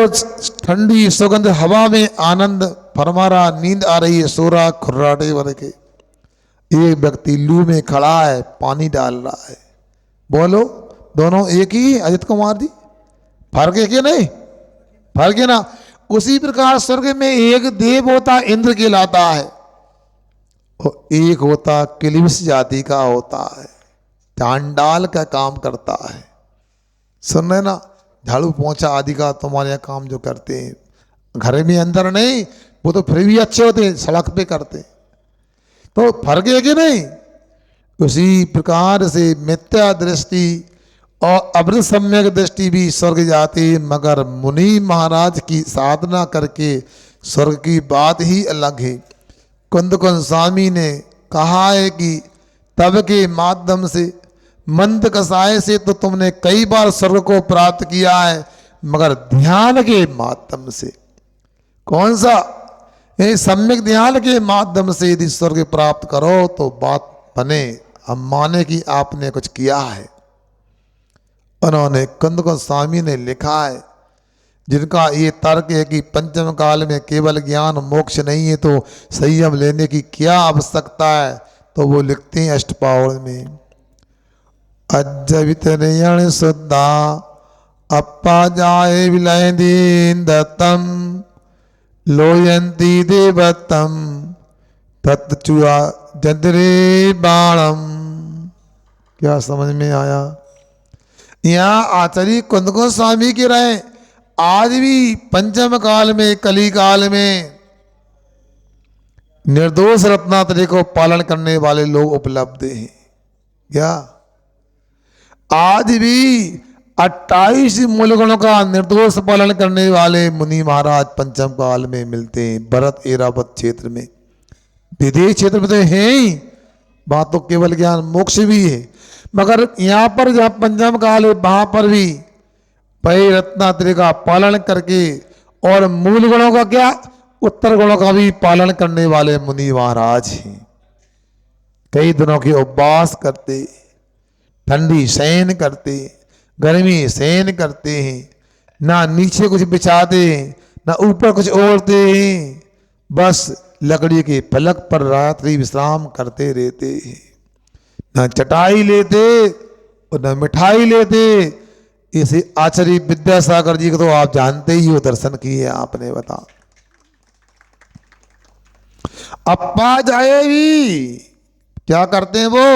ठंडी सुगंध हवा में आनंद फरमा रहा, नींद आ रही है, सो रहा खुर्राटे भर के। एक व्यक्ति लू में खड़ा है, पानी डाल रहा है। बोलो, दोनों एक ही है अजित कुमार जी? फर्क है कि नहीं? फर्क है ना। उसी प्रकार स्वर्ग में एक देव होता इंद्र कहलाता है, और एक होता किलिविस जाति का होता है, चांडाल का काम करता है। सुन रहे ना, झाड़ू पोंछा आदि का तुम्हारे यहाँ काम जो करते हैं, घर में अंदर नहीं, वो तो फिर भी अच्छे होते हैं, सड़क पे करते। तो फर्क है कि नहीं? उसी प्रकार से मिथ्या दृष्टि और अमृत सम्यक दृष्टि भी स्वर्ग जाती, मगर मुनि महाराज की साधना करके स्वर्ग की बात ही अलग है। कुंद स्वामी ने कहा है कि तब के माध्यम से, मंद कसाय से तो तुमने कई बार स्वर्ग को प्राप्त किया है, मगर ध्यान के माध्यम से। कौन सा? सम्यक ध्यान के माध्यम से यदि स्वर्ग प्राप्त करो तो बात बने, हम माने कि आपने कुछ किया है। उन्होंने कुंद स्वामी ने लिखा है, जिनका ये तर्क है कि पंचम काल में केवल ज्ञान मोक्ष नहीं है तो संयम लेने की क्या आवश्यकता है, तो वो लिखते हैं अष्टपावड़ में, अज्जवित नयन शुद्धा अपा जाए विलय दीन दत्तम लोयंती देवतम तत्चुआ जंदरे बाणम। क्या समझ में आया? यहाँ आचार्य कुंद स्वामी के रहे, आज भी पंचम काल में, कली काल में निर्दोष रत्नात्रय को पालन करने वाले लोग उपलब्ध हैं। क्या आज भी 28 मूल गुणों का निर्दोष पालन करने वाले मुनि महाराज पंचम काल में मिलते हैं, भरत एरावत क्षेत्र में। विदेश क्षेत्र में तो है ही, बात तो केवल ज्ञान मोक्ष भी है, मगर यहाँ पर जहाँ पंचम काल है वहां पर भी पै रत्नात्रय का पालन करके और मूल गुणों का क्या, उत्तर गुणों का भी पालन करने वाले मुनि महाराज हैं। कई दिनों के उपवास करते, ठंडी सहन करते, गर्मी सहन करते हैं, ना नीचे कुछ बिछाते हैं ना ऊपर कुछ ओढ़ते हैं, बस लकड़ी के फलक पर रात्रि विश्राम करते रहते हैं। ना चटाई लेते और न मिठाई लेते। इसे आचार्य विद्यासागर जी को तो आप जानते ही हो, दर्शन किए आपने, बता। अप्पा जाए भी क्या करते हैं वो,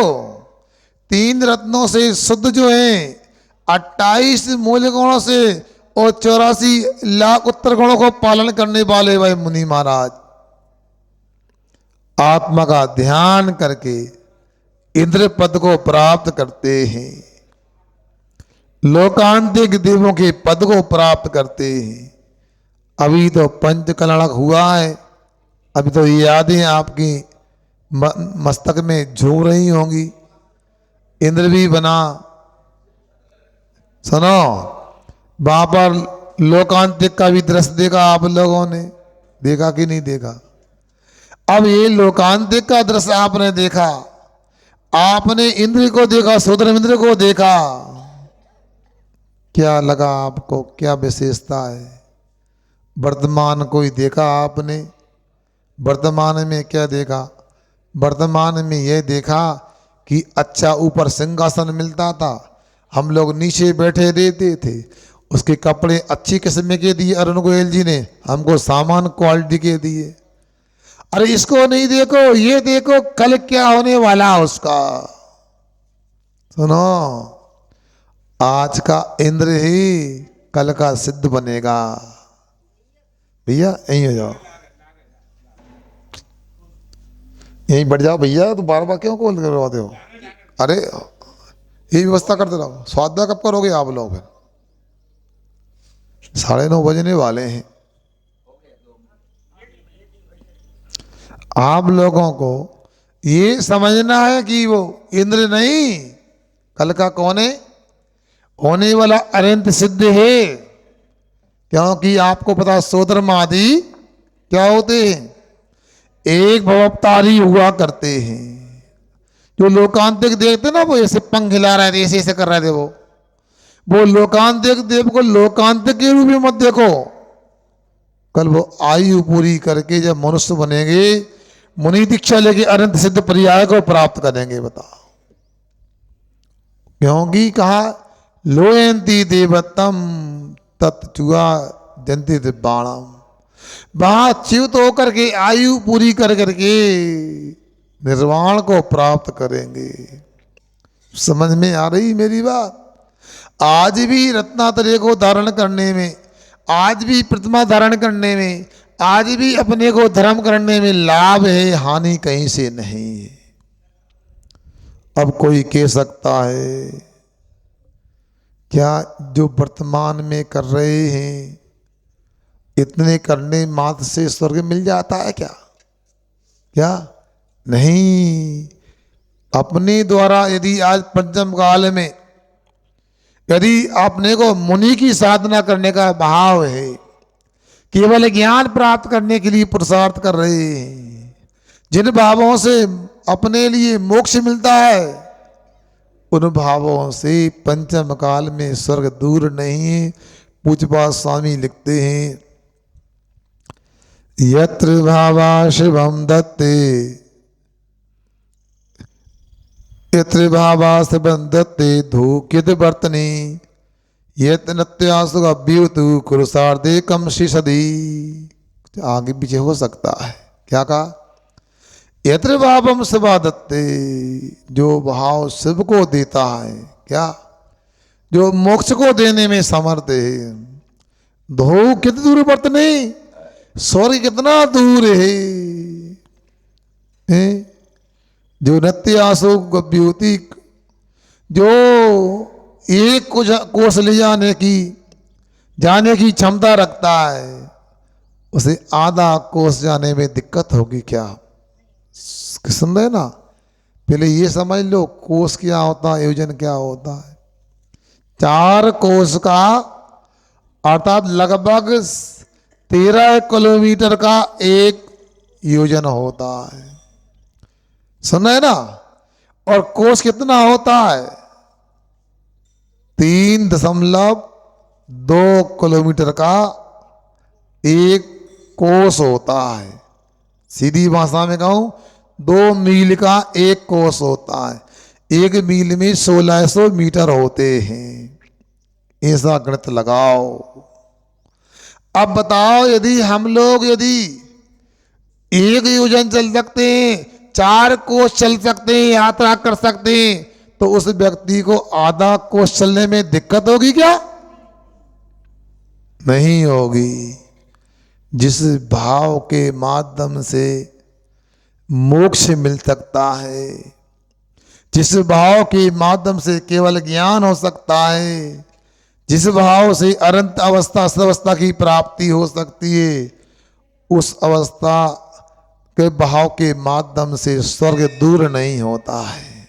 3 रत्नों से शुद्ध जो है, 28 मूल गुणों से और 84 लाख उत्तर गुणों को पालन करने वाले वह मुनि महाराज आत्मा का ध्यान करके इंद्र पद को प्राप्त करते हैं, लोकांतिक देवों के पद को प्राप्त करते हैं। अभी तो पंचकलणक हुआ है, अभी तो यादें आपकी मस्तक में झूम रही होंगी। इंद्र भी बना, सुनो, वहां पर लोकांतिक का भी दृश्य देखा आप लोगों ने, देखा कि नहीं देखा? अब ये लोकांतिक का दृश्य आपने देखा, आपने इंद्र को देखा, सोदर इंद्र को देखा, क्या लगा आपको? क्या विशेषता है? वर्तमान को ही देखा आपने। वर्तमान में क्या देखा? वर्तमान में यह देखा कि अच्छा ऊपर सिंहासन मिलता था, हम लोग नीचे बैठे रहते थे, उसके कपड़े अच्छी किस्म के दिए अरुण गोयल जी ने, हमको सामान क्वालिटी के दिए। अरे इसको नहीं देखो, ये देखो कल क्या होने वाला उसका। सुनो, आज का इंद्र ही कल का सिद्ध बनेगा। भैया यहीं हो जाओ, यहीं बैठ जाओ भैया, तो बार बार क्यों कॉल करवाते हो? अरे ये व्यवस्था करते रहो। स्वादा कब करोगे आप लोग? फिर 9:30 बजने वाले हैं। आप लोगों को ये समझना है कि वो इंद्र नहीं, कल का कौन है? होने वाला अनंत सिद्ध है। क्योंकि आपको पता, सोदर मादी क्या होते हैं? एक भवतारी हुआ करते हैं। जो लोकांतिक देखते ना, वो ऐसे पंख हिला रहे थे, ऐसे कर रहे थे, वो लोकांतिक देव को लोकांतिक के रूप में मत देखो, कल वो आयु पूरी करके जब मनुष्य बनेंगे, मुनि दीक्षा लेके अनंत सिद्ध पर्याय को प्राप्त करेंगे। बताओ, क्योंकि कहा लोयंती देवतम तत्चुआ जंती दिव्याणम, वहां च्युत होकर के आयु पूरी कर करके निर्वाण को प्राप्त करेंगे। समझ में आ रही मेरी बात? आज भी रत्नात्रय को धारण करने में, आज भी प्रतिमा धारण करने में, आज भी अपने को धर्म करने में लाभ है, हानि कहीं से नहीं है। अब कोई कह सकता है क्या जो वर्तमान में कर रहे हैं इतने करने मात्र से स्वर्ग मिल जाता है क्या? क्या नहीं। अपने द्वारा यदि आज पंचम काल में यदि आपने को मुनि की साधना करने का भाव है, केवल ज्ञान प्राप्त करने के लिए पुरुषार्थ कर रहे हैं, जिन भावों से अपने लिए मोक्ष मिलता है, उन भावों से पंचम काल में स्वर्ग दूर नहीं है। पूज्यपाद स्वामी लिखते हैं, यत्र भावा शिवम दत्ते, यत्र भावा शिवम दत्ते धूकित वर्तनी, यत नत्यासु अभ्युतु कुरुसार्धे कम शिषदी। आगे पीछे हो सकता है, क्या कहा? यत्र भावम शिवा दत्ते, जो भाव शिव को देता है, क्या जो मोक्ष को देने में समर्थ है। धो कितनी दूर वर्तने, स्वर्ग कितना दूर है? जो नत्यासु गभ्युति, जो एक कोस ले जाने की क्षमता रखता है, उसे आधा कोस जाने में दिक्कत होगी क्या? सुन रहे ना? पहले ये समझ लो कोस क्या होता है, योजन क्या होता है। 4 कोस का अर्थात लगभग 13 किलोमीटर का एक योजन होता है। सुन रहे ना? और कोस कितना होता है? 3.2 किलोमीटर का एक कोस होता है। सीधी भाषा में कहूं 2 मील का एक कोस होता है। 1 मील में 1600 मीटर होते हैं। ऐसा गणित लगाओ। अब बताओ, यदि हम लोग यदि 1 योजन चल सकते हैं, 4 कोस चल सकते हैं, यात्रा कर सकते हैं, तो उस व्यक्ति को आधा कोस चलने में दिक्कत होगी क्या? नहीं होगी। जिस भाव के माध्यम से मोक्ष मिल सकता है, जिस भाव के माध्यम से केवल ज्ञान हो सकता है, जिस भाव से अनंत अवस्था सदवस्था की प्राप्ति हो सकती है, उस अवस्था के भाव के माध्यम से स्वर्ग दूर नहीं होता है।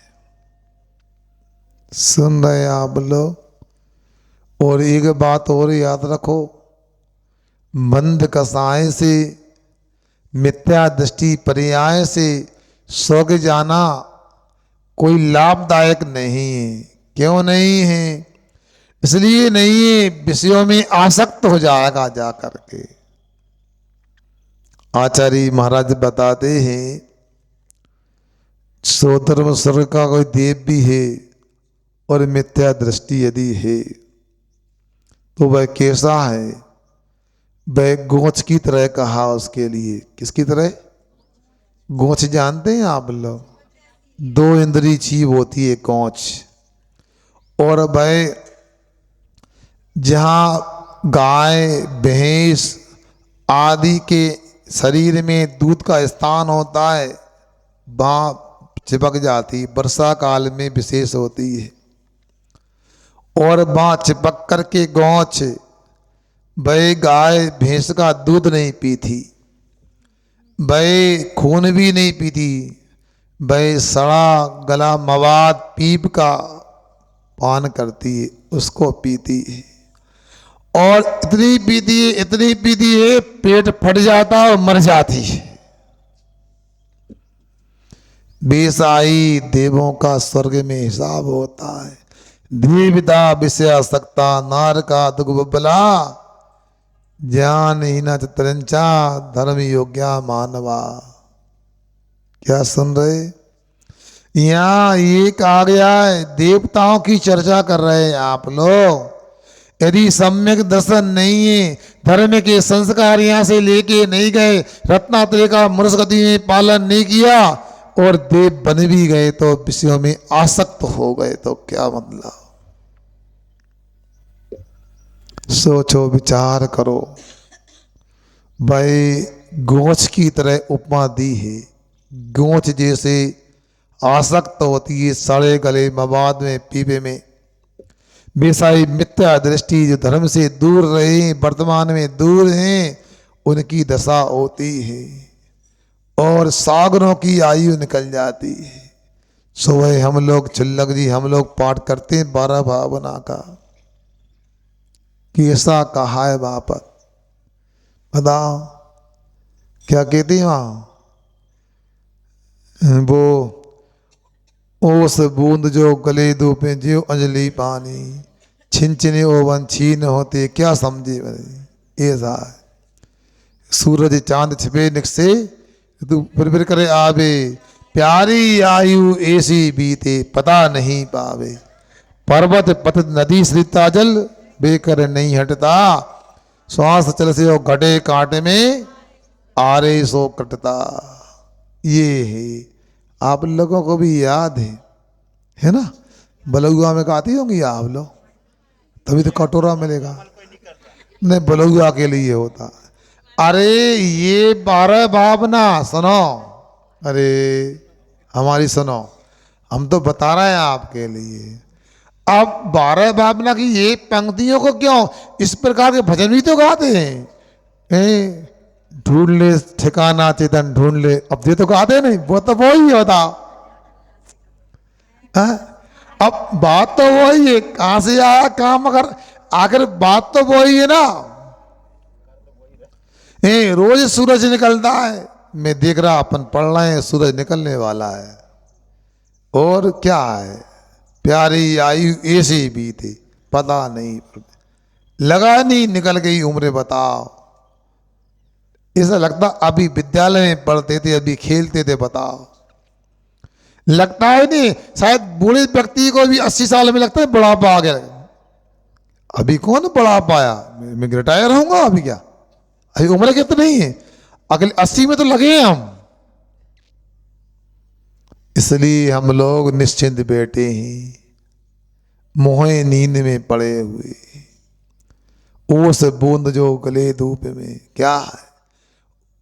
सुन रहे आप लोग? और एक बात और याद रखो, मंद कसाय से, मिथ्या दृष्टि पर्याय से स्वर्ग जाना कोई लाभदायक नहीं है। क्यों नहीं है? इसलिए नहीं है, विषयों में आसक्त हो जाएगा जा करके। आचार्य महाराज बताते हैं, सोधर्म स्वर्ग का कोई देव भी है और मिथ्या दृष्टि यदि है तो वह कैसा है? वह गोंच की तरह कहा उसके लिए। किसकी तरह? गोंच जानते हैं आप लोग? 2 इंद्रिय जीव होती है गोंच। और वह जहाँ गाय भैंस आदि के शरीर में दूध का स्थान होता है, वहाँ चिपक जाती। वर्षा काल में विशेष होती है। और वहाँ चिपक करके गोंच वह गाय भैंस का दूध नहीं पीती, वह खून भी नहीं पीती, वह सड़ा गला मवाद पीप का पान करती है, उसको पीती है। और इतनी पीती है पेट फट जाता और मर जाती है। बेसाई देवों का स्वर्ग में हिसाब होता है। देवता विषयासक्ता नार का दुख बबला, ज्ञानहीन चतुरंचा धर्म योग्या मानवा। क्या सुन रहे? यहाँ एक आ गया है, देवताओं की चर्चा कर रहे हैं आप लोग। यदि सम्यक दर्शन नहीं है, धर्म के संस्कार यहाँ से लेके नहीं गए, रत्नात्रय का मनुष्यगति में पालन नहीं किया और देव बन भी गए तो विषयों में आसक्त हो गए तो क्या मतलब? सोचो, विचार करो। भाई गोंच की तरह उपमा दी है। गोंच जैसे आसक्त होती है सड़े गले मवाद में, पीपे में। बेसाई मिथ्या दृष्टि जो धर्म से दूर रहे, वर्तमान में दूर हैं, उनकी दशा होती है और सागरों की आयु निकल जाती है। सुबह हम लोग चिल्लक जी हम लोग पाठ करते हैं 12 भावना का, कि ऐसा कहा है वापस। बताओ क्या कहते हैं वहां? वो ओस बूंद जो गले धूप में जो अंजलि पानी, छिनचिने ओवन छीन होते, क्या समझे? ऐसा सूरज चांद छिपे निकसे तू फिर करे आवे, प्यारी आयु ऐसी बीते पता नहीं पावे। पर्वत पत नदी सरिता जल बेकर नहीं हटता, श्वास चल से हो घटे कांटे में आरे सो कटता। ये है, आप लोगों को भी याद है ना? बलुआ में गाती होंगी आप लोग, तभी तो कटोरा मिलेगा। नहीं, बलुआ के लिए होता। अरे ये 12 भावना सुनो, अरे हमारी सुनो, हम तो बता रहे हैं आपके लिए। अब 12 भावना की ये पंक्तियों को क्यों इस प्रकार के भजन भी तो गाते हैं। ढूंढ ले ठिकाना चेतन ढूंढ ले, अब ये तो गाते नहीं, वो तो वही होता है। अब बात तो वही है, कहां से आया कहां, मगर आखिर बात तो वही है ना। रोज सूरज निकलता है, मैं देख रहा, अपन पढ़ रहे हैं, सूरज निकलने वाला है। और क्या है, प्यारी आयु ऐसे बीते पता नहीं, लगा नहीं निकल गई उम्र बताओ। ऐसा लगता अभी विद्यालय में पढ़ते थे, अभी खेलते थे, बताओ। लगता है नहीं, शायद बूढ़े व्यक्ति को भी 80 साल में लगता है बुढ़ापा आ गया। अभी कौन बुढ़ापा आया, मैं रिटायर होऊंगा अभी क्या, अभी उम्र कितनी है, अगले 80 में तो लगे हैं हम। इसलिए हम लोग निश्चिंत बैठे हैं, मोहे नींद में पड़े हुए। ओस बूंद जो गले धूप में, क्या है,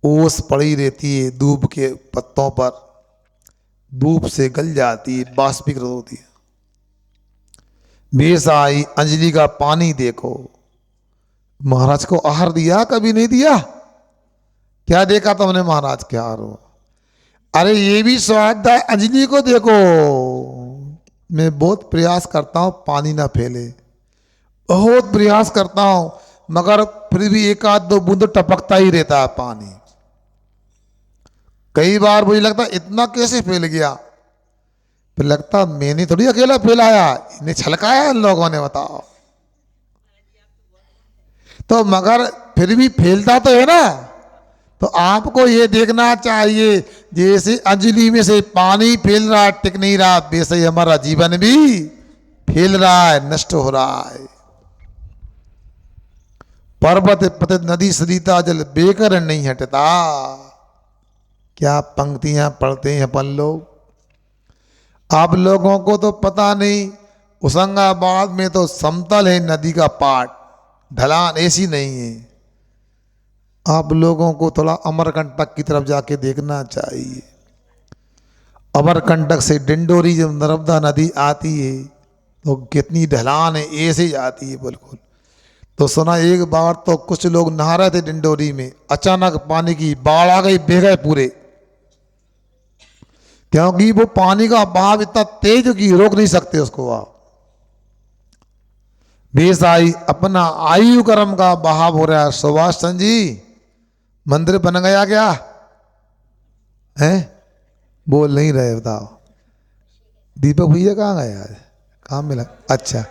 ओस पड़ी रहती है धूप के पत्तों पर, धूप से गल जाती है, बाष्पीकृत होती है। बेसाई अंजलि का पानी देखो, महाराज को आहार दिया कभी नहीं दिया? क्या देखा तुमने महाराज के आहार हो? अरे ये भी स्वाद है, अंजलि को देखो। मैं बहुत प्रयास करता हूं पानी ना फैले, बहुत प्रयास करता हूं, मगर फिर भी एक आध दो बूंद टपकता ही रहता है पानी। कई बार मुझे लगता इतना कैसे फैल गया, फिर लगता मैंने थोड़ी अकेला फैलाया, इन्हें छलकाया इन लोगों ने, बताओ। तो मगर फिर भी फैलता तो है ना। तो आपको ये देखना चाहिए, जैसे अंजलि में से पानी फैल रहा है, टिक नहीं रहा, वैसे ही हमारा जीवन भी फैल रहा है, नष्ट हो रहा है। पर्वत पतित नदी सरिता जल बेकर नहीं हटता। क्या पंक्तियां पढ़ते हैं अपन लोग। आप लोगों को तो पता नहीं, होशंगाबाद में तो समतल है नदी का पाट, ढलान ऐसी नहीं है। आप लोगों को थोड़ा अमरकंटक की तरफ जाके देखना चाहिए। अमरकंटक से डिंडोरी जब नर्मदा नदी आती है तो कितनी ढलान है, ऐसे जाती है बिल्कुल। तो सुना एक बार तो कुछ लोग नहा रहे थे डिंडोरी में, अचानक पानी की बाढ़ आ गई, बह गए पूरे, क्योंकि वो पानी का बहाव इतना तेज कि रोक नहीं सकते उसको आप। बेसाई अपना आयु कर्म का बहाव हो रहा है। सुभाष चंद्र जी मंदिर बन गया क्या है? बोल नहीं रहे, बताओ। दीपक भैया कहाँ गया है, काम मिला? अच्छा,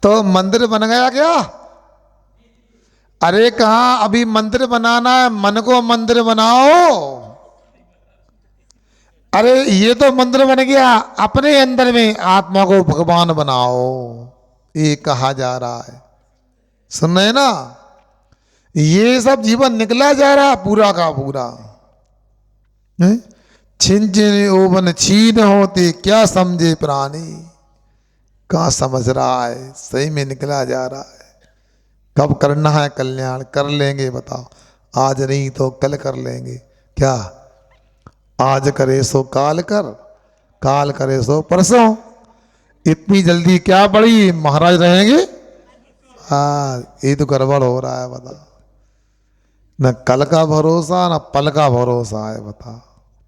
तो मंदिर बन गया क्या? अरे कहाँ अभी मंदिर बनाना है, मन को मंदिर बनाओ। अरे ये तो मंदिर बन गया, अपने अंदर में आत्मा को भगवान बनाओ, ये कहा जा रहा है। सुन रहे ना, ये सब जीवन निकला जा रहा पूरा का पूरा। छिन छिन ओवन छीन होते क्या समझे प्राणी, कहाँ समझ रहा है, सही में निकला जा रहा है। कब करना है कल्याण, कर लेंगे बताओ, आज नहीं तो कल कर लेंगे। क्या आज करे सो काल कर, काल करे सो परसों, इतनी जल्दी क्या बड़ी महाराज रहेंगे। ये तो गड़बड़ हो रहा है बताओ, न कल का भरोसा न पल का भरोसा है बताओ,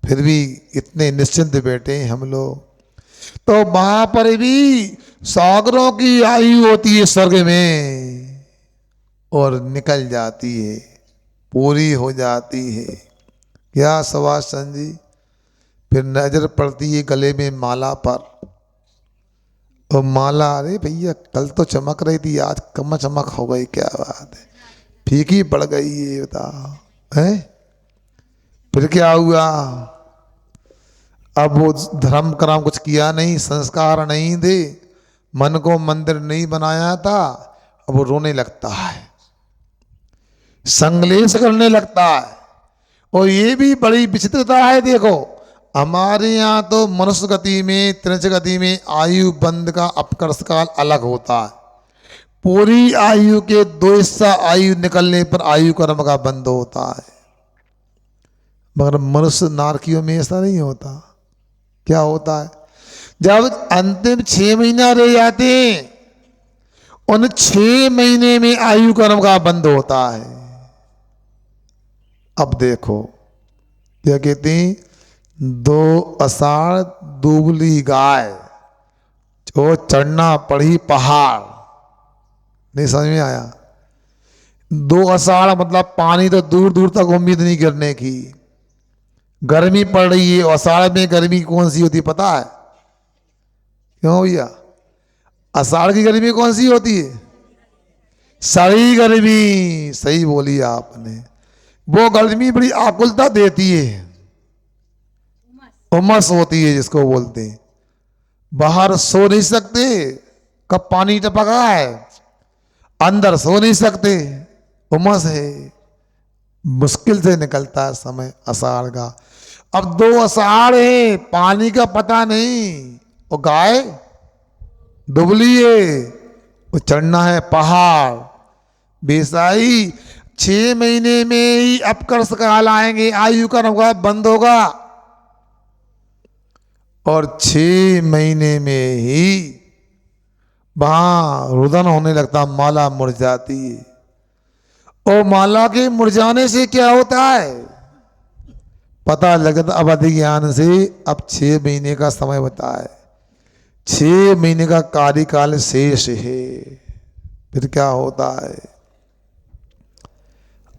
फिर भी इतने निश्चिंत बैठे हम लोग। तो वहां पर भी सागरों की आयु होती है स्वर्ग में, और निकल जाती है, पूरी हो जाती है। क्या सुभाषचंद्र जी, फिर नजर पड़ती है गले में माला पर, और माला, अरे भैया कल तो चमक रही थी, आज कम चमक हो गई, क्या बात है, फीकी पड़ गई है बताओ है। फिर क्या हुआ, अब वो धर्म कर्म कुछ किया नहीं, संस्कार नहीं दे, मन को मंदिर नहीं बनाया था, अब वो रोने लगता है, संगलेश करने लगता है। और ये भी बड़ी विचित्रता है, देखो हमारे यहाँ तो मनुष्य गति में, त्रिंश गति में आयु बंध का अपकर्ष काल अलग होता है। पूरी आयु के 2 हिस्सा आयु निकलने पर आयु कर्म का बंध होता है, मगर मनुष्य नारकियों में ऐसा नहीं होता। क्या होता है, जब अंतिम 6 महीना रह जाते हैं, उन 6 महीने में आयु कर्म का बंद होता है। अब देखो क्या कहते हैं, 2 आषाढ़ दूबली गाय, जो चढ़ना पड़ी पहाड़, नहीं समझ में आया। 2 आषाढ़ मतलब पानी तो दूर दूर तक उम्मीद नहीं करने की, गर्मी पड़ रही है, आषाढ़ में गर्मी कौन सी होती पता है क्यों भैया, आषाढ़ की गर्मी कौन सी होती है, सही गर्मी, सही बोली आपने। वो गर्मी बड़ी आकुलता देती है, उमस होती है जिसको बोलते हैं, बाहर सो नहीं सकते, कब पानी टपका है, अंदर सो नहीं सकते, उमस है, मुश्किल से निकलता है समय आषाढ़ का। अब 2 आषाढ़ है, पानी का पता नहीं, वो गाय दुबली है, वो चढ़ना है पहाड़, बेसाई 6 महीने में ही अपकर्ष काल आएंगे, आयु का होगा बंद होगा, और 6 महीने में ही वहां रुदन होने लगता, माला मुरझाती है। और माला के मुरझाने से क्या होता है पता लगता, अवधि ज्ञान से अब 6 महीने का समय बता है, 6 महीने का कार्यकाल शेष है। फिर क्या होता है,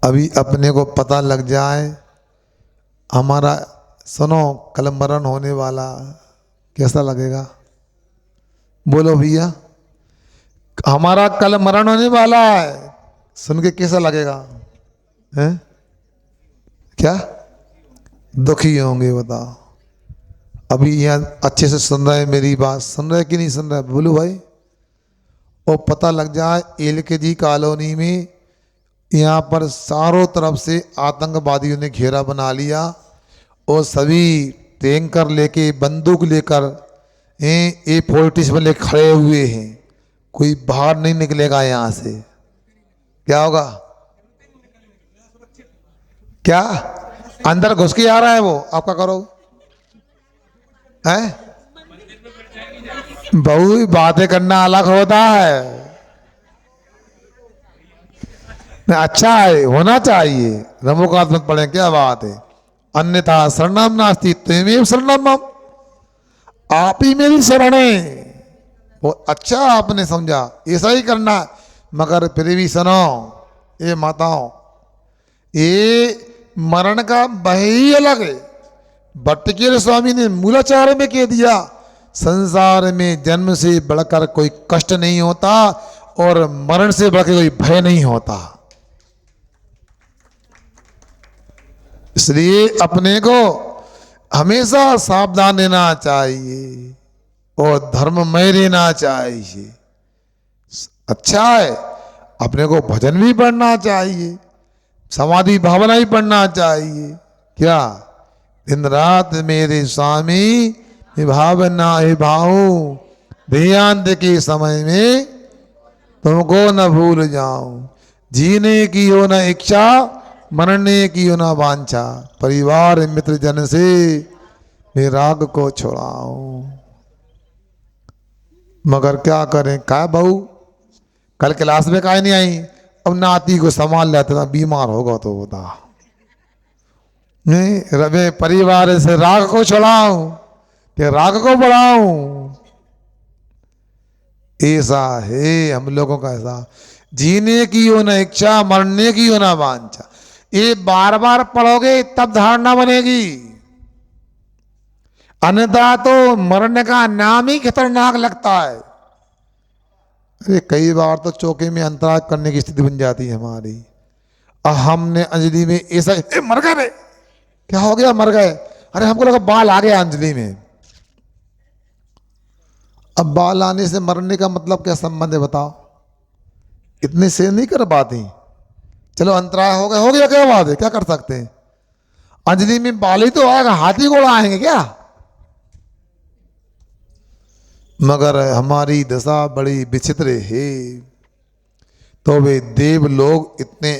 अभी अपने को पता लग जाए हमारा, सुनो कल मरण होने वाला, कैसा लगेगा बोलो भैया, हमारा कल मरण होने वाला है, सुन के कैसा लगेगा है, क्या दुखी होंगे बताओ। अभी यहाँ अच्छे से सुन रहे हैं मेरी बात, सुन रहे कि नहीं सुन रहे बोलो भाई। और पता लग जाए LKG कॉलोनी में यहाँ पर चारों तरफ से आतंकवादियों ने घेरा बना लिया, और सभी टैंकर लेके बंदूक लेकर A40 में लेकर खड़े हुए हैं, कोई बाहर नहीं निकलेगा यहाँ से। क्या होगा, क्या अंदर घुस के आ रहा है वो, आप क्या करोगे हैं, बहुत बातें करना अलग होता है, अच्छा है होना चाहिए, नमोकात मत पढ़े, क्या बात है, अन्यथा शरणम नास्ति त्वमेव शरणम मम, आप ही मेरी शरण है। वो अच्छा आपने समझा, ऐसा ही करना, मगर फिर भी सुनो ये माताओं, ये मरण का भय ही अलग है। भट्टकीय स्वामी ने मूलाचार में कह दिया, संसार में जन्म से बढ़कर कोई कष्ट नहीं होता, और मरण से बढ़कर कोई भय नहीं होता। इसलिए अपने को हमेशा सावधान रहना चाहिए और धर्ममय रहना चाहिए। अच्छा है, अपने को भजन भी पढ़ना चाहिए, समाधि भावना ही पढ़ना चाहिए। क्या दिन रात मेरे स्वामी भावना ही भाऊं, देहांत के समय में तुमको न भूल जाऊं। जीने की हो न इच्छा, मरने की हो न वांछा, परिवार मित्र जन से मैं राग को छुड़ाऊं। मगर क्या करें, क्या बहू कल क्लास में काहे नहीं आई? अब नाती को संभाल लेते ना, बीमार होगा तो बता। नहीं रवे परिवार से राग को छुड़ाऊं कि राग को बढ़ाऊं? ऐसा है हम लोगों का। ऐसा जीने की हो न इच्छा, मरने की हो न वांछा, ये बार बार पढ़ोगे तब धारणा बनेगी, अन्यथा तो मरने का नाम ही खतरनाक लगता है। अरे कई बार तो चौके में अंतराज करने की स्थिति बन जाती है हमारी। हमने अंजलि में ऐसा मर गए रे, क्या हो गया मर गए? अरे हमको लगा बाल आ गया अंजलि में। अब बाल आने से मरने का मतलब क्या संबंध है बताओ? इतने से नहीं कर पाती। चलो अंतराय हो गया क्या बात है, क्या कर सकते हैं? अंजलि में बाल ही तो आएगा, हाथी घोड़ा आएंगे क्या? मगर हमारी दशा बड़ी विचित्र है। तो वे देव लोग इतने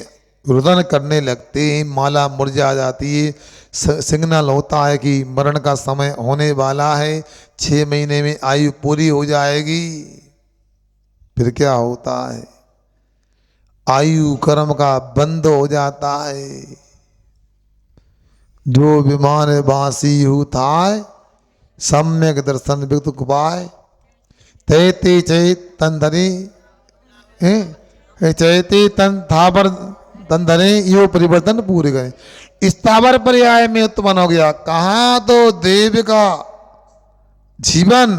रुदन करने लगते हैं, माला मुरझा जाती है, सिग्नल होता है कि मरण का समय होने वाला है, 6 महीने में आयु पूरी हो जाएगी। फिर क्या होता है? आयु कर्म का बंद हो जाता है। जो विमान बासी होता है, सम्यक दर्शन व्यक्त कुपाय, तैते चैत तन धरे, चैते तन थावर तन धरे, यो परिवर्तन पूरे गए। स्थावर पर्याय में उत्पन्न हो गया। कहा तो देव का जीवन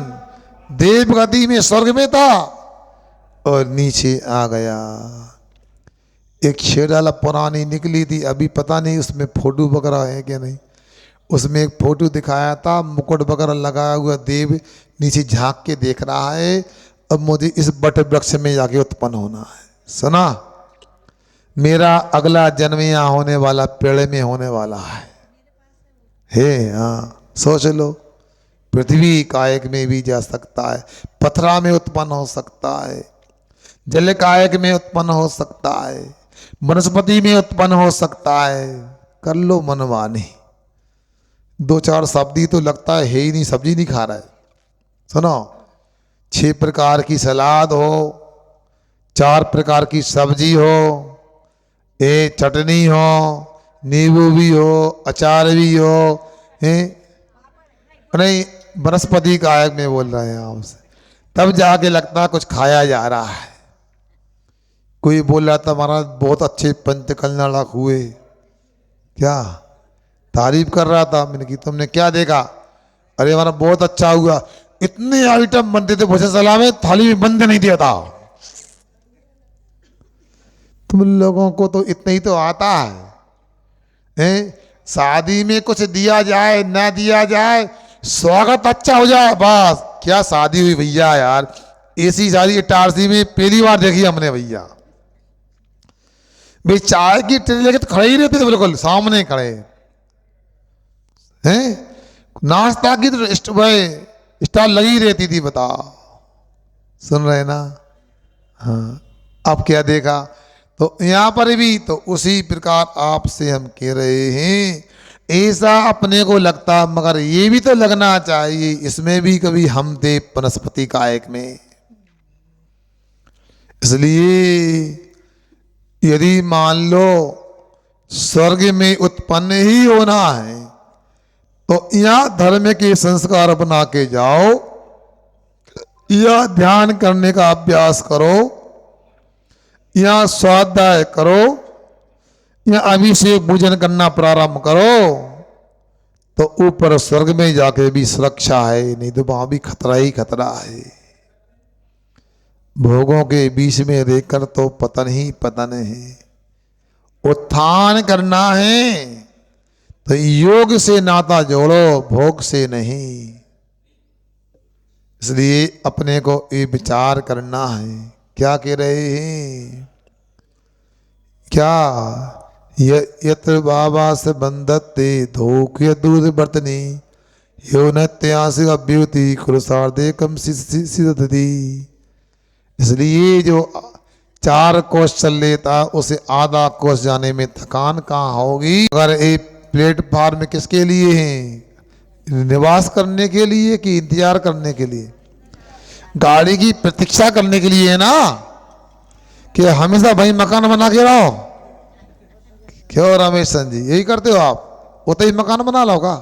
देव गति में स्वर्ग में था और नीचे आ गया। एक शेराला पुरानी निकली थी, अभी पता नहीं उसमें फोटो वगैरह है क्या नहीं। उसमें एक फोटो दिखाया था, मुकुट वगैरह लगाया हुआ देव नीचे झांक के देख रहा है, अब मुझे इस बट वृक्ष में जाके उत्पन्न होना है। सुना, मेरा अगला जन्म यहाँ होने वाला पेड़ में होने वाला है। हाँ सोच लो, पृथ्वी कायक में भी जा सकता है, पथरा में उत्पन्न हो सकता है, जल कायक में उत्पन्न हो सकता है, वनस्पति में उत्पन्न हो सकता है। कर लो मनमानी। 2-4 सब्जी तो लगता है ही नहीं, सब्जी नहीं खा रहा है। सुनो, 6 प्रकार की सलाद हो, 4 प्रकार की सब्जी हो, ए चटनी हो, नींबू भी हो, अचार भी हो, नहीं वनस्पति कायक में बोल रहे हैं आपसे, तब जाके लगता है कुछ खाया जा रहा है। कोई बोल रहा था महाराज बहुत अच्छे पंचकल्याण हुए, क्या तारीफ कर रहा था। मैंने की तुमने क्या देखा? अरे हमारा बहुत अच्छा हुआ, इतने आइटम बनते थे भोजनशाला में, थाली में बंद नहीं दिया था। तुम लोगों को तो इतना ही तो आता है। शादी में कुछ दिया जाए ना दिया जाए, स्वागत अच्छा हो जाए बस। क्या शादी हुई भैया यार, ऐसी शादी इटारसी में पहली बार देखी हमने भैया। भाई चाय की ट्रे लेके तो खड़े ही रहते थे, बिल्कुल सामने खड़े हैं। नाश्ता की तो स्टॉल लगी रहती थी, बताओ। सुन रहे ना? हाँ। अब क्या देखा? तो यहां पर भी तो उसी प्रकार आपसे हम कह रहे हैं, ऐसा अपने को लगता, मगर ये भी तो लगना चाहिए इसमें भी कभी हम थे वनस्पति कायक में। इसलिए यदि मान लो स्वर्ग में उत्पन्न ही होना है तो यहां धर्म के संस्कार बना के जाओ, या ध्यान करने का अभ्यास करो, या स्वाध्याय करो, या अभिषेक पूजन करना प्रारंभ करो, तो ऊपर स्वर्ग में जाके भी सुरक्षा है, नहीं तो वहां भी खतरा ही खतरा है। भोगों के बीच में रहकर तो पतन ही पतन है। उत्थान करना है तो योग से नाता जोड़ो, भोग से नहीं। इसलिए अपने को ये विचार करना है। क्या कह रहे हैं? क्या यत्र बाबा से बंधते धोख दूर बर्तनी यो नत्यासिक अभ्युति कुरुसार्धे कम सिद्धति। इसलिए जो 4 कोस चल लेता उसे आधा कोस जाने में थकान कहाँ होगी। अगर एक प्लेटफार्म किसके लिए है? निवास करने के लिए कि इंतजार करने के लिए? गाड़ी की प्रतीक्षा करने के लिए है ना, कि हमेशा भाई मकान बना के रहो। क्यों रमेश सन जी, यही करते हो आप? वो तो ही मकान बना लो का?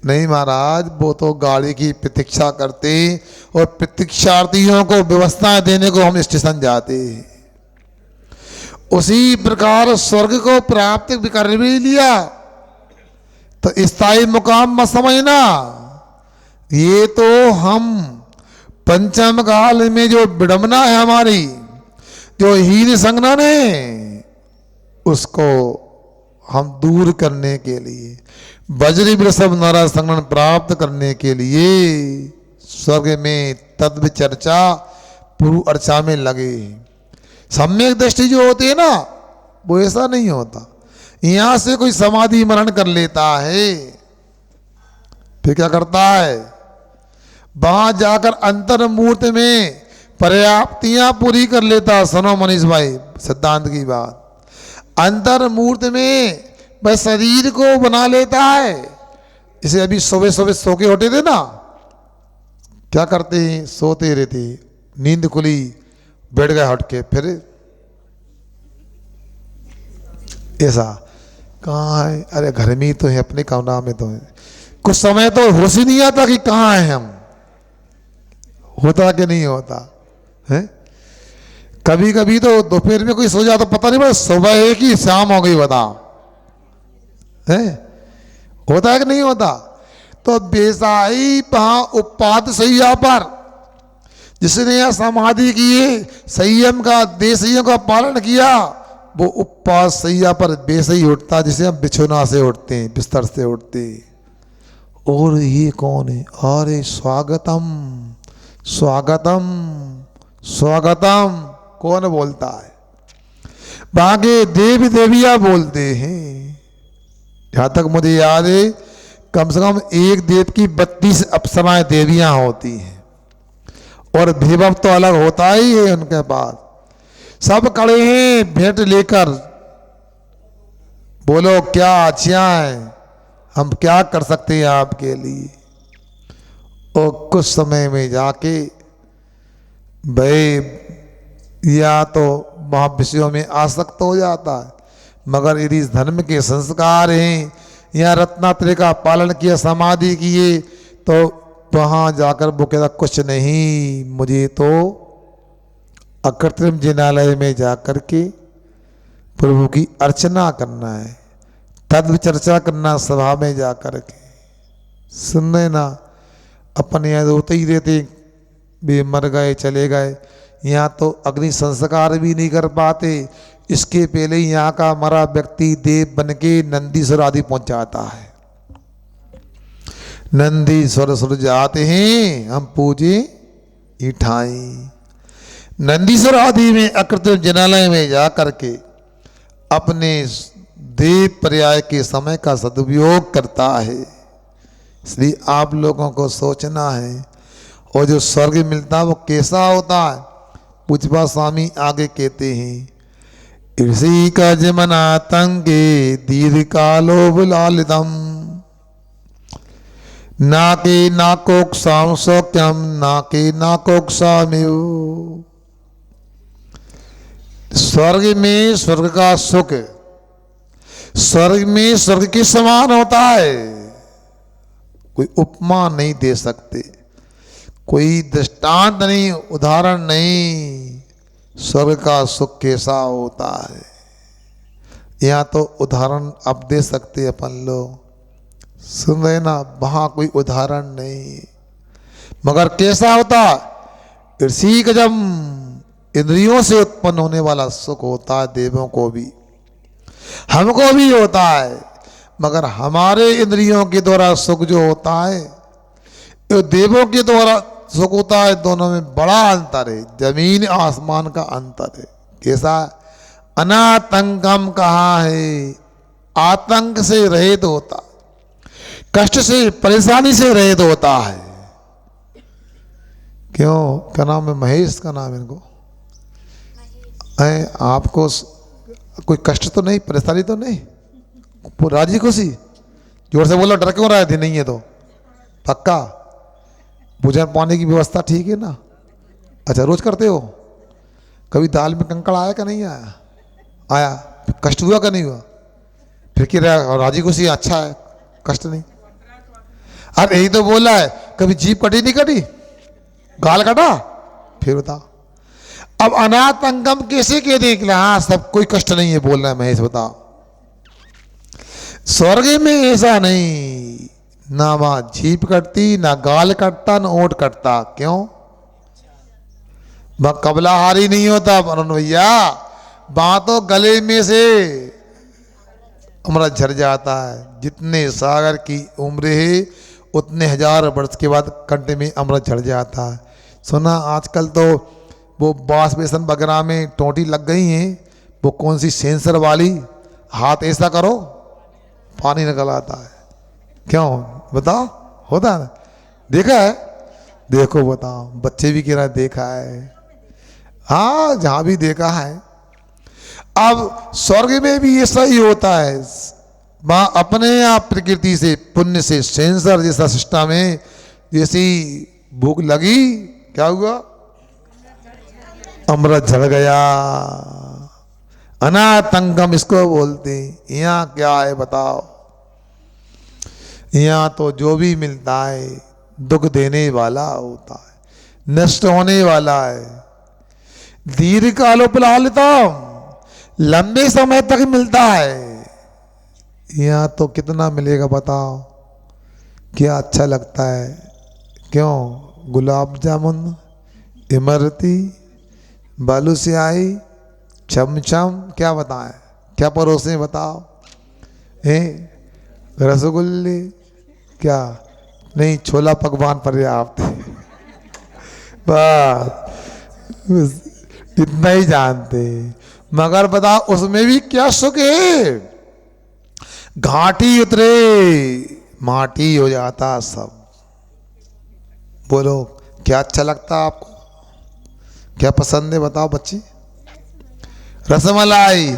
नहीं महाराज, वो तो गाड़ी की प्रतीक्षा करते और प्रतीक्षार्थियों को व्यवस्थाएं देने को हम स्टेशन जाते। उसी प्रकार स्वर्ग को प्राप्त भी कर भी लिया तो स्थायी मुकाम मत समझना। ये तो हम पंचम काल में जो विडंबना है हमारी, जो हीन संगना ने, उसको हम दूर करने के लिए, वज्र वृषभ नर संगन प्राप्त करने के लिए स्वर्ग में तत्व चर्चा पूर्व अर्चा में लगे। सम्यक दृष्टि जो होती है ना, वो ऐसा नहीं होता। यहां से कोई समाधि मरण कर लेता है, फिर क्या करता है? वहां जाकर अंतर मूर्त में पर्याप्तियां पूरी कर लेता। सुनो मनीष भाई, सिद्धांत की बात। अंतर मूर्त में वह शरीर को बना लेता है। इसे अभी सुबह सुबह सो के उठे थे ना, क्या करते हैं? सोते रहते, नींद खुली, बैठ गए हट के, फिर ऐसा कहाँ है? अरे घर में ही तो है, अपने कमरा में तो है। कुछ समय तो होश ही नहीं आता कि कहाँ है हम। होता कि नहीं होता है? कभी कभी तो दोपहर में कोई सो जाता, पता नहीं बस सुबह है कि शाम हो गई, बताओ है? होता है कि नहीं होता? तो बेसाई वहां उपाद सैया पर जिसने यह समाधि किए, संयम का देशयों का पालन किया, वो उपवास सैया पर बेसही उठता, जिसे हम बिछौना से उठते हैं, बिस्तर से उठते। और ये कौन है? अरे स्वागतम स्वागतम स्वागतम, कौन बोलता है? बागे देवी देविया बोलते हैं। जहां तक मुझे याद है, कम से कम एक देव की 32 अप्सराएं देवियां होती हैं, और विभव तो अलग होता ही है उनके पास। सब खड़े हैं भेंट लेकर, बोलो क्या अच्छियां हैं, हम क्या कर सकते हैं आपके लिए। और कुछ समय में जाके भाई या तो महाविषयों में आसक्त हो जाता है, मगर यदि इस धर्म के संस्कार हैं या रत्नात्रय का पालन किया, समाधि किए, तो वहाँ जाकर वो कहता कुछ नहीं, मुझे तो अकृत्रिम जिनालय में जाकर के प्रभु की अर्चना करना है, तत्व चर्चा करना सभा में जाकर के। सुन रहे ना, अपन यहाँ रोते ही रहते, वे मर गए चले गए, यहाँ तो अग्नि संस्कार भी नहीं कर पाते। इसके पहले यहाँ का मरा व्यक्ति देव बन के नंदीश्वर आदि पहुंच जाता है। नंदीश्वर सुर जाते हैं, हम पूजे इठाई। नंदीश्वर आदि में अकृत्रिम जिनालय में जा करके अपने देव पर्याय के समय का सदुपयोग करता है। इसलिए आप लोगों को सोचना है, और जो स्वर्ग मिलता है वो कैसा होता है। पूजपा स्वामी आगे कहते हैं, ऋषि का जमनातंगे दीर्घ कालो बुलालितम नाके नाकोक्षाम सौक्यम नाके नाकोक्षामिव। स्वर्ग में स्वर्ग का सुख स्वर्ग में स्वर्ग के समान होता है, कोई उपमा नहीं दे सकते, कोई दृष्टांत नहीं, उदाहरण नहीं। स्वर्ग का सुख कैसा होता है, यहाँ तो उदाहरण आप दे सकते अपन लोग, सुन रहे ना, वहाँ कोई उदाहरण नहीं। मगर कैसा होता? ऋषि का जब इंद्रियों से उत्पन्न होने वाला सुख होता है, देवों को भी हमको भी होता है। मगर हमारे इंद्रियों के द्वारा सुख जो होता है, जो देवों के द्वारा सुख होता है, दोनों में बड़ा अंतर है, जमीन आसमान का अंतर है। कैसा? अनातंकम कहा है, आतंक से रहित होता, कष्ट से परेशानी से रहित होता है। क्यों? क्या नाम है? महेश का नाम है इनको। आपको कोई कष्ट तो नहीं, परेशानी तो नहीं, राजी खुशी? जोर से बोलो, डर क्यों रहा थी? नहीं है तो पक्का? भोजन पानी की व्यवस्था ठीक है ना? अच्छा, रोज करते हो? कभी दाल में कंकड़ आया क्या? नहीं आया? आया? कष्ट हुआ क्या? नहीं हुआ? फिर क्या राजी खुशी? अच्छा है, कष्ट नहीं। अरे यही तो बोला है, कभी जीभ कटी नहीं कटी? गाल कटा? फिर बताओ, अब अनातंकम कैसे कह दे कि हाँ सब कोई कष्ट नहीं है बोल रहा है महेश? बताओ, स्वर्ग में ऐसा नहीं, ना वहां जीभ कटती, ना गाल कटता, ना ओंठ कटता। क्यों? वह कबलाहारी नहीं होता वरुण भैया, वहां तो गले में से अमृत झर जाता है। जितने सागर की उम्र है उतने हजार वर्ष के बाद कंठ में अमृत झड़ जाता है। सुना आजकल तो वो बास बेसन वगैरह में टोंटी लग गई हैं, वो कौन सी सेंसर वाली, हाथ ऐसा करो पानी निकल आता है। क्यों? बताओ, होता है ना? देखा है? देखो बताओ, बच्चे भी कह रहे देखा है। हाँ, जहां भी देखा है। अब स्वर्ग में भी ऐसा ही होता है, वहां अपने आप प्रकृति से पुण्य से सेंसर जैसा सिस्टम है। जैसी भूख लगी, क्या हुआ? अमृत झड़ गया। अनातंकम इसको बोलते। यहाँ क्या है बताओ? यहाँ तो जो भी मिलता है दुख देने वाला होता है, नष्ट होने वाला है। दीर्घ कालोपलालितम, लंबे समय तक मिलता है। यहाँ तो कितना मिलेगा बताओ? क्या अच्छा लगता है? क्यों? गुलाब जामुन, इमरती, बालूसियाई, चमचम, क्या बताएं, क्या परोसे बताओ? रसगुल्ले, क्या नहीं, छोला पकवान पर्याप्त है। बस इतना ही जानते। मगर बताओ उसमें भी क्या सुख है? घाटी उतरे माटी हो जाता सब। बोलो क्या अच्छा लगता है आपको? क्या पसंद है बताओ बच्ची? रसमलाई।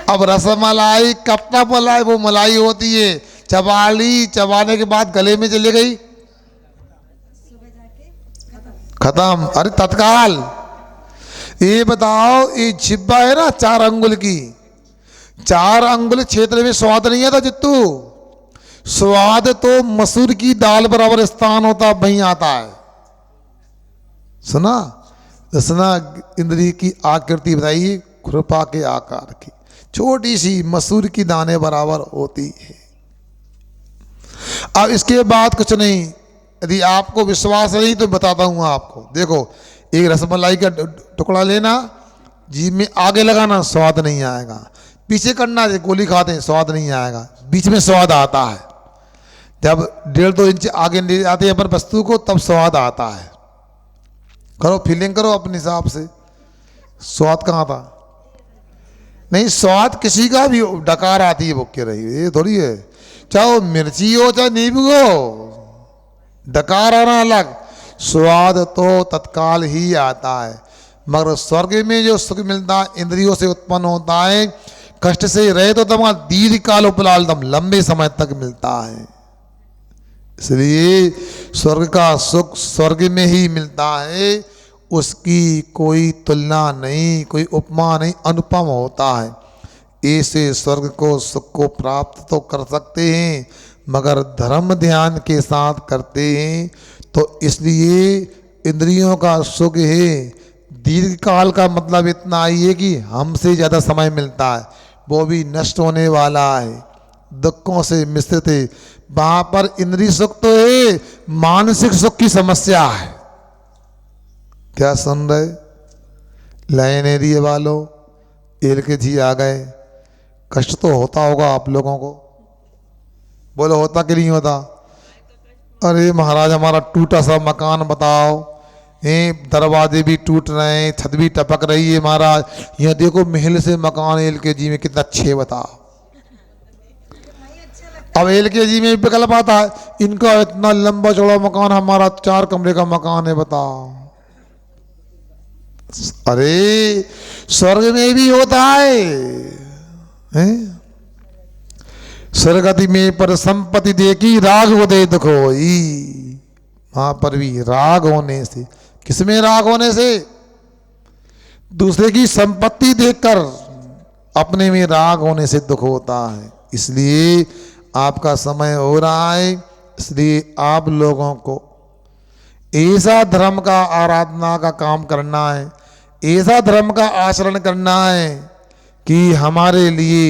अब रसमलाई कब तक मलाई, वो मलाई होती है, चबा ली, चबाने के बाद गले में चली गई, खत्म। अरे तत्काल। ये बताओ, ये जिब्बा है ना 4 अंगुल की, 4 अंगुल क्षेत्र में स्वाद नहीं आता जित्तू। स्वाद तो मसूर की दाल बराबर स्थान होता, वहीं आता है। सुना? रसना इंद्री की आकृति बताइए, खुरपा के आकार की, छोटी सी मसूर की दाने बराबर होती है। अब इसके बाद कुछ नहीं। यदि आपको विश्वास नहीं तो बताता हूं आपको। देखो, एक रसमलाई का टुकड़ा लेना, जीभ में आगे लगाना, स्वाद नहीं आएगा। पीछे करना, गोली खाते हैं, स्वाद नहीं आएगा। बीच में स्वाद आता है। जब 1.5-2 इंच आगे ले जाते हैं अपन वस्तु को, तब स्वाद आता है। करो, फीलिंग करो अपने हिसाब से। स्वाद कहाँ था? नहीं, स्वाद किसी का भी डकार आती है, वो कह रही है, ये थोड़ी है। चाहे मिर्ची हो चाहे नींबू हो, डकार आना अलग, स्वाद तो तत्काल ही आता है। मगर स्वर्ग में जो सुख मिलता है इंद्रियों से उत्पन्न होता है, कष्ट से रहे तो तब दीर्घ काल उपलालतम, लंबे समय तक मिलता है। इसलिए स्वर्ग का सुख स्वर्ग में ही मिलता है, उसकी कोई तुलना नहीं, कोई उपमा नहीं, अनुपम होता है। ऐसे स्वर्ग को सुख को प्राप्त तो कर सकते हैं, मगर धर्म ध्यान के साथ करते हैं तो इसलिए इंद्रियों का सुख है। दीर्घ काल का मतलब इतना ही है कि हमसे ज़्यादा समय मिलता है, वो भी नष्ट होने वाला है, दुखों से मिश्रित है। वहाँ पर इंद्रिय सुख तो है, मानसिक सुख की समस्या है। क्या सुन रहे? लाइन एरिया वालों, एल के जी आ गए, कष्ट तो होता होगा आप लोगों को। बोलो होता कि नहीं होता? अरे महाराज हमारा टूटा सा मकान बताओ, दरवाजे भी टूट रहे हैं, छत भी टपक रही है महाराज, यहाँ देखो महल से मकान LKG में कितना अच्छे बताओ। अब LKG में विकल्प आता है, इनका इतना लंबा चौड़ा मकान, हमारा 4 कमरे का मकान है बताओ। अरे स्वर्ग में भी होता है? स्वर्गति में पर संपत्ति देखी राग हो दे दुख होई, वहां पर भी राग होने से, किसमें राग होने से? दूसरे की संपत्ति देखकर अपने में राग होने से दुख होता है। इसलिए आपका समय हो रहा है, इसलिए आप लोगों को ऐसा धर्म का आराधना का काम करना है, ऐसा धर्म का आचरण करना है कि हमारे लिए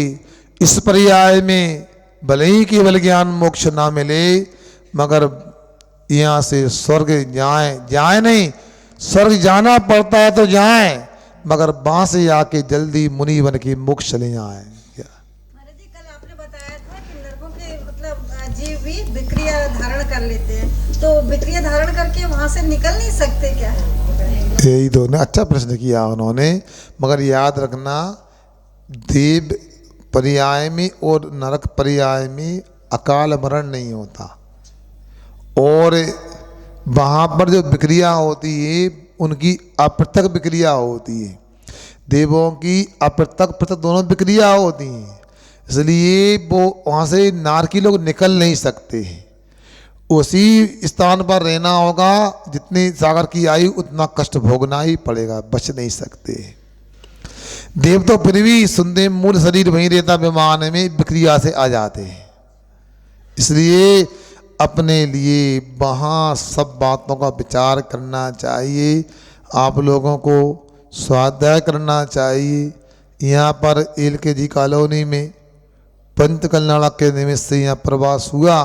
इस पर्याय में भले ही केवल ज्ञान मोक्ष ना मिले, मगर यहाँ से स्वर्ग जाए नहीं, स्वर्ग जाना पड़ता है तो जाए, मगर वहां से आके जल्दी मुनि बन के मोक्ष चले जाए। महाराज जी कल आपने बताया था कि नरकों के मतलब जीव भी विक्रिया धारण कर लेते हैं, तो विक्रिया धारण करके वहां से निकल नहीं सकते क्या? यही तो ने अच्छा प्रश्न किया उन्होंने, मगर याद रखना देव पर्याय में और नरक पर्याय में अकाल मरण नहीं होता, और वहाँ पर जो विक्रिया होती है उनकी अपृथक विक्रिया होती है, देवों की अपृथक पृथक दोनों विक्रिया होती हैं, इसलिए वो वहाँ से नारकी लोग निकल नहीं सकते हैं, उसी स्थान पर रहना होगा, जितनी सागर की आयु उतना कष्ट भोगना ही पड़ेगा, बच नहीं सकते। देव तो फिर भी सुनते मूल शरीर वहीं रहता, विमान में विक्रिया से आ जाते हैं, इसलिए अपने लिए वहाँ सब बातों का विचार करना चाहिए, आप लोगों को स्वाध्याय करना चाहिए। यहाँ पर LKG कॉलोनी में पंत कल्याण के निमित्त से यहाँ प्रवास हुआ,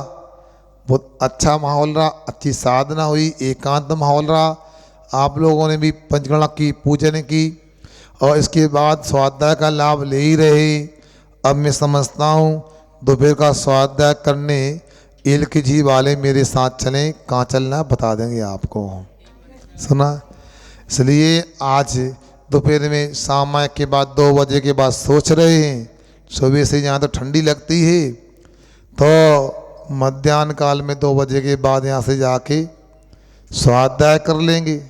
बहुत अच्छा माहौल रहा, अच्छी साधना हुई, एकांत माहौल रहा, आप लोगों ने भी पंचगणा की पूजन की और इसके बाद स्वाध्याय का लाभ ले ही रहे। अब मैं समझता हूँ दोपहर का स्वाध्याय करने LKG वाले मेरे साथ चलें, कहाँ चलना बता देंगे आपको, सुना? इसलिए आज दोपहर में शाम के बाद 2 बजे के बाद सोच रहे हैं, सुबह से यहाँ तो ठंडी लगती है, तो मध्याह्न काल में 2 बजे के बाद यहाँ से जाके स्वाध्याय कर लेंगे।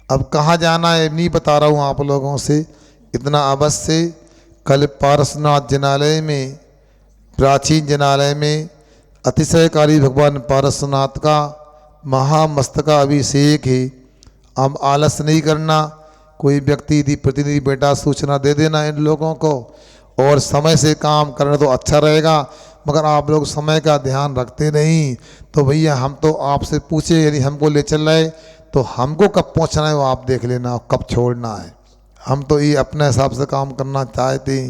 अब कहाँ जाना है नहीं बता रहा हूँ आप लोगों से, इतना अवश्य कल पारसनाथ जिनालय में, प्राचीन जिनालय में अतिशयकारी भगवान पारसनाथ का महामस्तका अभिषेक है। अब आलस नहीं करना, कोई व्यक्ति यदि प्रतिनिधि बेटा सूचना दे देना इन लोगों को, और समय से काम करना तो अच्छा रहेगा, मगर आप लोग समय का ध्यान रखते नहीं, तो भैया हम तो आपसे पूछे यदि हमको ले चल रहे तो हमको कब पहुंचना है वो आप देख लेना, कब छोड़ना है। हम तो ये अपने हिसाब से काम करना चाहते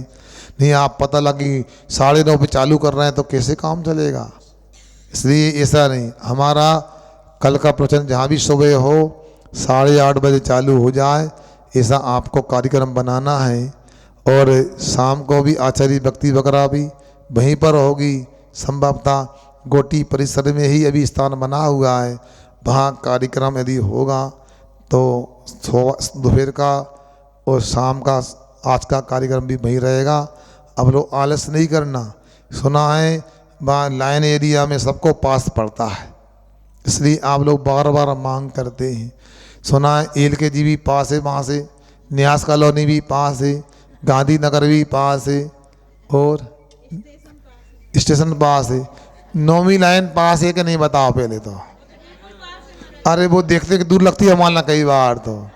नहीं, आप पता लगी 9:30 पे चालू कर रहे हैं तो कैसे काम चलेगा। इसलिए ऐसा नहीं, हमारा कल का प्रवचन जहाँ भी सुबह हो 8:30 बजे चालू हो जाए, ऐसा आपको कार्यक्रम बनाना है। और शाम को भी आचार्य भक्ति वगैरह भी वहीं पर होगी, संभवतः गोटी परिसर में ही अभी स्थान बना हुआ है, वहाँ कार्यक्रम यदि होगा तो दोपहर का और शाम का आज का कार्यक्रम भी वहीं रहेगा। अब लोग आलस नहीं करना, सुना है वहाँ लाइन एरिया में सबको पास पड़ता है, इसलिए आप लोग बार बार मांग करते हैं। सुना है LKG भी पास है, वहाँ से न्यास कॉलोनी भी पास है, गांधीनगर भी पास है, और स्टेशन पास है, 9वीं लाइन पास है कि नहीं बताओ पहले तो। अरे वो देखते कि दूर लगती है हमारा कई बार, तो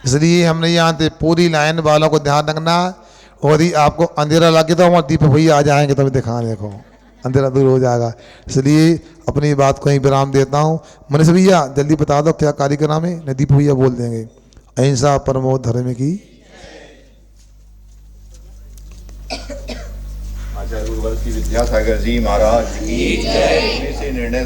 इसलिए हमने यहाँ से पूरी लाइन वालों को ध्यान रखना। और यदि आपको अंधेरा लगे तो हमारे दीपक भैया आ जाएंगे, तभी दिखा देखो अंधेरा दूर हो जाएगा। इसलिए अपनी बात को ही विराम देता हूँ। मनीष भैया जल्दी बता दो क्या कार्यक्रम है, नहीं दीपक भैया बोल देंगे। अहिंसा परमो धर्म की। आचार्य गुरुवर्ग की विद्यासागर जी महाराज की जय। निर्णय